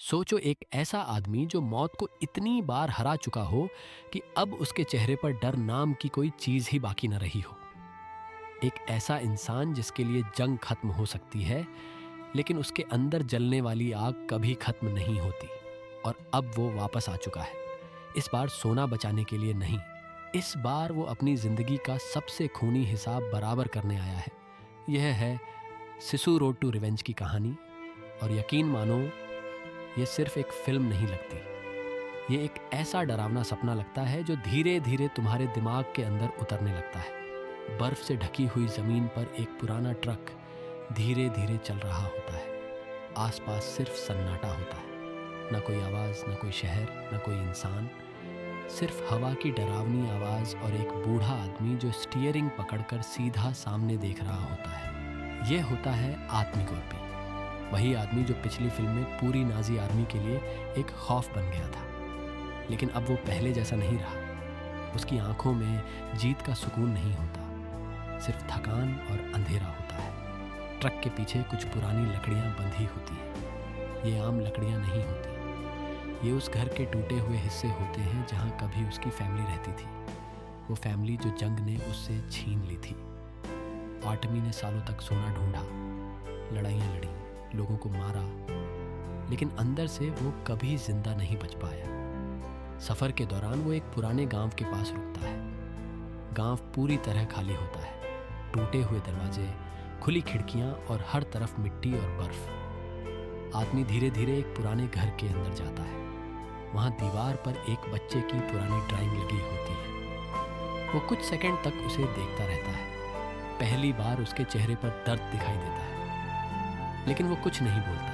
सोचो एक ऐसा आदमी जो मौत को इतनी बार हरा चुका हो कि अब उसके चेहरे पर डर नाम की कोई चीज ही बाकी न रही हो। एक ऐसा इंसान जिसके लिए जंग खत्म हो सकती है, लेकिन उसके अंदर जलने वाली आग कभी खत्म नहीं होती। और अब वो वापस आ चुका है। इस बार सोना बचाने के लिए नहीं, इस बार वो अपनी जिंदगी का सबसे खूनी हिसाब बराबर करने आया है। यह है सिसु रोड टू रिवेंज की कहानी। और यकीन मानो, ये सिर्फ एक फिल्म नहीं लगती। ये एक ऐसा डरावना सपना लगता है जो धीरे धीरे तुम्हारे दिमाग के अंदर उतरने लगता है। बर्फ से ढकी हुई जमीन पर एक पुराना ट्रक धीरे धीरे चल रहा होता है। आसपास सिर्फ सन्नाटा होता है। ना कोई आवाज, ना कोई शहर, ना कोई इंसान। सिर्फ हवा की डरावनी आवाज और एक बूढ़ा आदमी जो स्टीयरिंग पकड़कर सीधा सामने देख रहा होता है। यह होता है आदमी गोल्पी। वही आदमी जो पिछली फिल्म में पूरी नाजी आर्मी के लिए एक खौफ बन गया था। लेकिन अब वो पहले जैसा नहीं रहा। उसकी आंखों में जीत का सुकून नहीं होता, सिर्फ थकान और अंधेरा होता है। ट्रक के पीछे कुछ पुरानी लकड़ियां बंधी होती हैं। ये आम लकड़ियां नहीं होती। ये उस घर के टूटे हुए हिस्से होते हैं जहां कभी उसकी फैमिली रहती थी। वो फैमिली जो जंग ने उससे छीन ली थी। आर्टमी ने सालों तक सोना ढूंढा, लड़ाइयाँ लड़ी, लोगों को मारा, लेकिन अंदर से वो कभी जिंदा नहीं बच पाया। सफर के दौरान वो एक पुराने गांव के पास रुकता है। गांव पूरी तरह खाली होता है। टूटे हुए दरवाजे, खुली खिड़कियां और हर तरफ मिट्टी और बर्फ। आदमी धीरे धीरे एक पुराने घर के अंदर जाता है। वहां दीवार पर एक बच्चे की पुरानी ड्राइंग लगी होती है। वो कुछ सेकंड तक उसे देखता रहता है। पहली बार उसके चेहरे पर दर्द दिखाई देता है, लेकिन वो कुछ नहीं बोलता।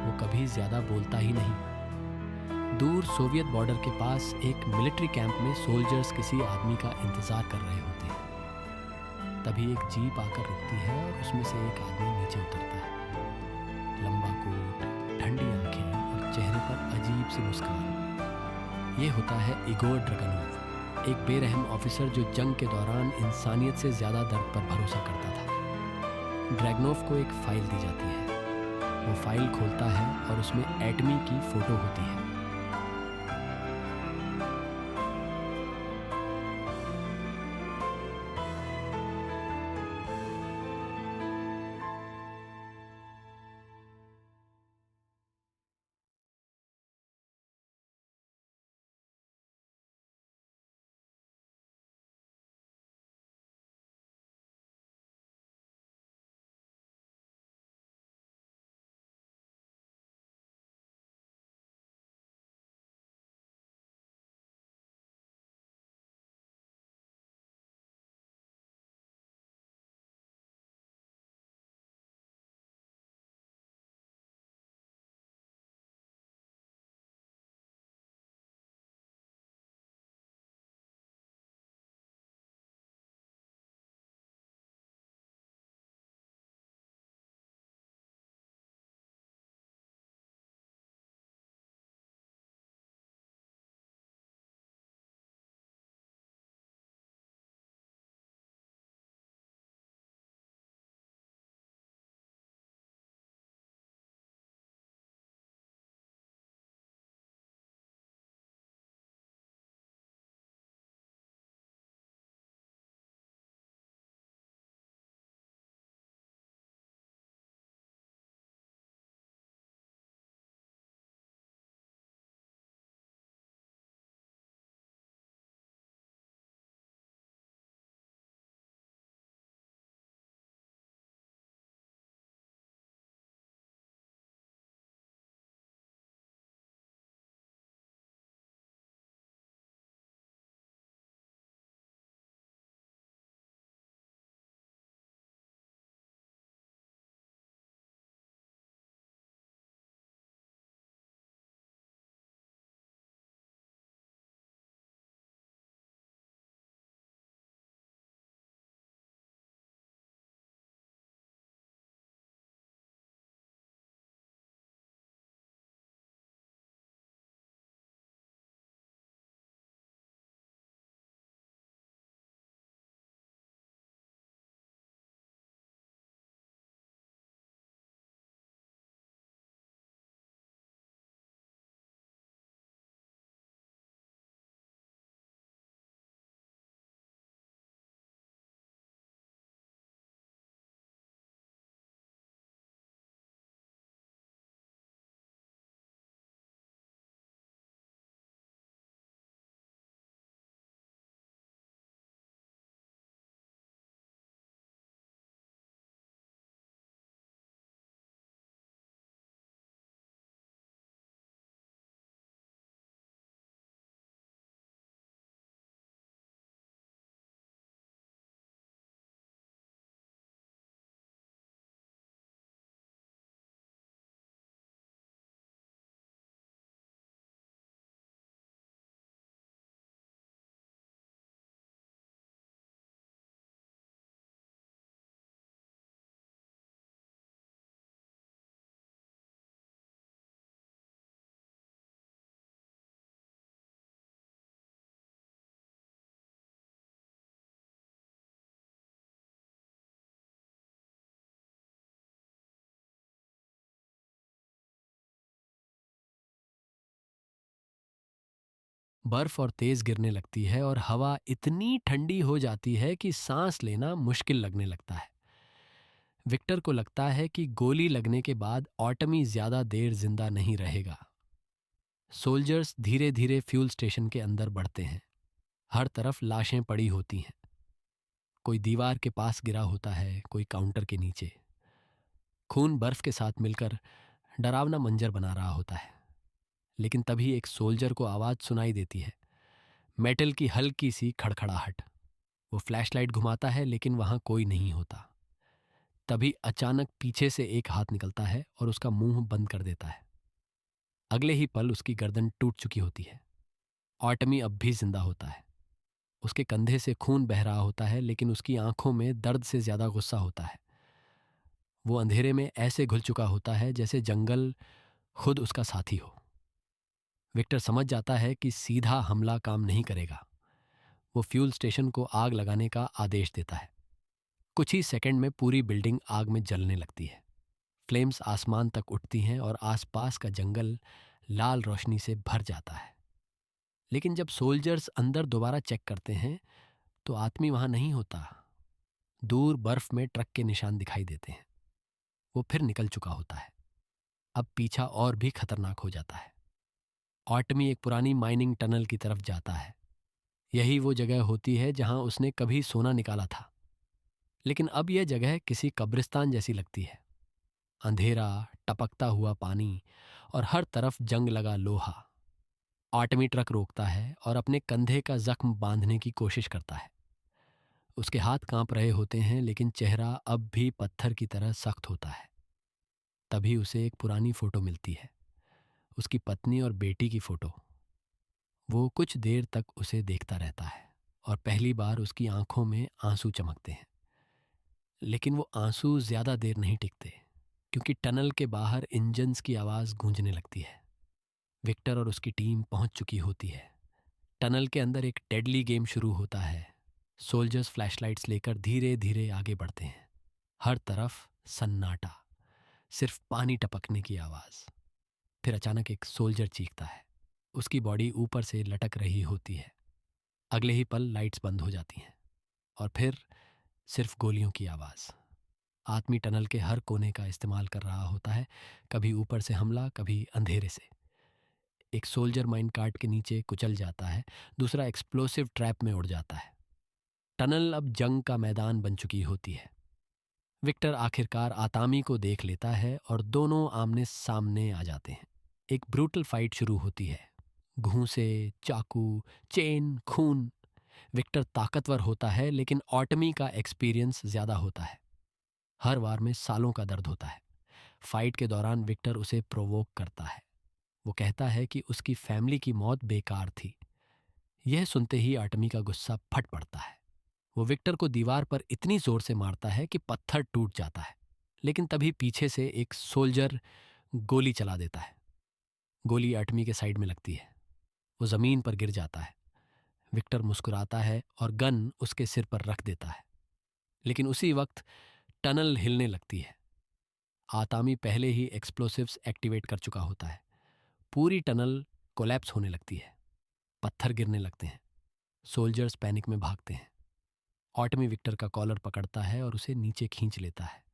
वो कभी ज्यादा बोलता ही नहीं। दूर सोवियत बॉर्डर के पास एक मिलिट्री कैंप में सोल्जर्स किसी आदमी का इंतजार कर रहे होते हैं। तभी एक जीप आकर रुकती है और उसमें से एक आदमी नीचे उतरता है। लंबा कोट, ठंडी आंखें और चेहरे पर अजीब सी मुस्कान। ये होता है इगोर ड्रगनोव, एक बेरहम ऑफिसर जो जंग के दौरान इंसानियत से ज्यादा दर्द पर भरोसा करता था। ड्रैगनोव को एक फाइल दी जाती है। वो फाइल खोलता है और उसमें एटमी की फोटो होती है। बर्फ और तेज गिरने लगती है और हवा इतनी ठंडी हो जाती है कि सांस लेना मुश्किल लगने लगता है। विक्टर को लगता है कि गोली लगने के बाद ऑटमी ज्यादा देर जिंदा नहीं रहेगा। सोल्जर्स धीरे धीरे फ्यूल स्टेशन के अंदर बढ़ते हैं। हर तरफ लाशें पड़ी होती हैं। कोई दीवार के पास गिरा होता है, कोई काउंटर के नीचे। खून बर्फ के साथ मिलकर डरावना मंजर बना रहा होता है। लेकिन तभी एक सोल्जर को आवाज सुनाई देती है, मेटल की हल्की सी खड़खड़ाहट। वो फ्लैशलाइट घुमाता है लेकिन वहां कोई नहीं होता। तभी अचानक पीछे से एक हाथ निकलता है और उसका मुंह बंद कर देता है। अगले ही पल उसकी गर्दन टूट चुकी होती है। ऑटमी अब भी जिंदा होता है। उसके कंधे से खून बह रहा होता है लेकिन उसकी आंखों में दर्द से ज्यादा गुस्सा होता है। वो अंधेरे में ऐसे घुल चुका होता है जैसे जंगल खुद उसका साथी हो। विक्टर समझ जाता है कि सीधा हमला काम नहीं करेगा। वो फ्यूल स्टेशन को आग लगाने का आदेश देता है। कुछ ही सेकंड में पूरी बिल्डिंग आग में जलने लगती है। फ्लेम्स आसमान तक उठती हैं और आसपास का जंगल लाल रोशनी से भर जाता है। लेकिन जब सोल्जर्स अंदर दोबारा चेक करते हैं तो आदमी वहां नहीं होता। दूर बर्फ में ट्रक के निशान दिखाई देते हैं। वो फिर निकल चुका होता है। अब पीछा और भी खतरनाक हो जाता है। ऑटमी एक पुरानी माइनिंग टनल की तरफ जाता है। यही वो जगह होती है जहां उसने कभी सोना निकाला था। लेकिन अब यह जगह किसी कब्रिस्तान जैसी लगती है। अंधेरा, टपकता हुआ पानी और हर तरफ जंग लगा लोहा। ऑटमी ट्रक रोकता है और अपने कंधे का जख्म बांधने की कोशिश करता है। उसके हाथ कांप रहे होते हैं लेकिन चेहरा अब भी पत्थर की तरह सख्त होता है। तभी उसे एक पुरानी फोटो मिलती है, उसकी पत्नी और बेटी की फोटो। वो कुछ देर तक उसे देखता रहता है और पहली बार उसकी आंखों में आंसू चमकते हैं। लेकिन वो आंसू ज्यादा देर नहीं टिकते, क्योंकि टनल के बाहर इंजन्स की आवाज गूंजने लगती है। विक्टर और उसकी टीम पहुंच चुकी होती है। टनल के अंदर एक डेडली गेम शुरू होता है। सोल्जर्स फ्लैशलाइट्स लेकर धीरे धीरे आगे बढ़ते हैं। हर तरफ सन्नाटा, सिर्फ पानी टपकने की आवाज। फिर अचानक एक सोल्जर चीखता है। उसकी बॉडी ऊपर से लटक रही होती है। अगले ही पल लाइट्स बंद हो जाती हैं और फिर सिर्फ गोलियों की आवाज। आदमी टनल के हर कोने का इस्तेमाल कर रहा होता है, कभी ऊपर से हमला, कभी अंधेरे से। एक सोल्जर माइन कार्ट के नीचे कुचल जाता है, दूसरा एक्सप्लोसिव ट्रैप में उड़ जाता है। टनल अब जंग का मैदान बन चुकी होती है। विक्टर आखिरकार आतामी को देख लेता है और दोनों आमने सामने आ जाते हैं। एक ब्रूटल फाइट शुरू होती है। घूंसे, चाकू, चेन, खून। विक्टर ताकतवर होता है लेकिन ऑटमी का एक्सपीरियंस ज्यादा होता है। हर वार में सालों का दर्द होता है। फाइट के दौरान विक्टर उसे प्रोवोक करता है। वो कहता है कि उसकी फैमिली की मौत बेकार थी। यह सुनते ही ऑटमी का गुस्सा फट पड़ता है। वो विक्टर को दीवार पर इतनी जोर से मारता है कि पत्थर टूट जाता है। लेकिन तभी पीछे से एक सोल्जर गोली चला देता है। गोली ऑटमी के साइड में लगती है। वो जमीन पर गिर जाता है। विक्टर मुस्कुराता है और गन उसके सिर पर रख देता है। लेकिन उसी वक्त टनल हिलने लगती है। आतामी पहले ही एक्सप्लोसिव्स एक्टिवेट कर चुका होता है। पूरी टनल कोलैप्स होने लगती है। पत्थर गिरने लगते हैं। सोल्जर्स पैनिक में भागते हैं। ऑटमी विक्टर का कॉलर पकड़ता है और उसे नीचे खींच लेता है।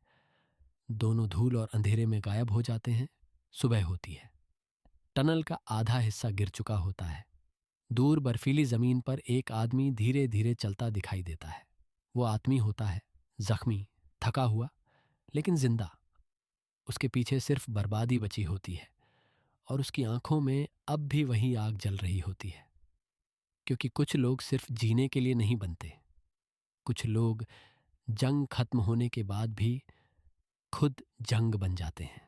दोनों धूल और अंधेरे में गायब हो जाते हैं। सुबह होती है। टनल का आधा हिस्सा गिर चुका होता है। दूर बर्फीली जमीन पर एक आदमी धीरे धीरे चलता दिखाई देता है। वो आदमी होता है, जख्मी, थका हुआ, लेकिन जिंदा। उसके पीछे सिर्फ बर्बादी बची होती है और उसकी आंखों में अब भी वही आग जल रही होती है। क्योंकि कुछ लोग सिर्फ जीने के लिए नहीं बनते। कुछ लोग जंग खत्म होने के बाद भी खुद जंग बन जाते हैं।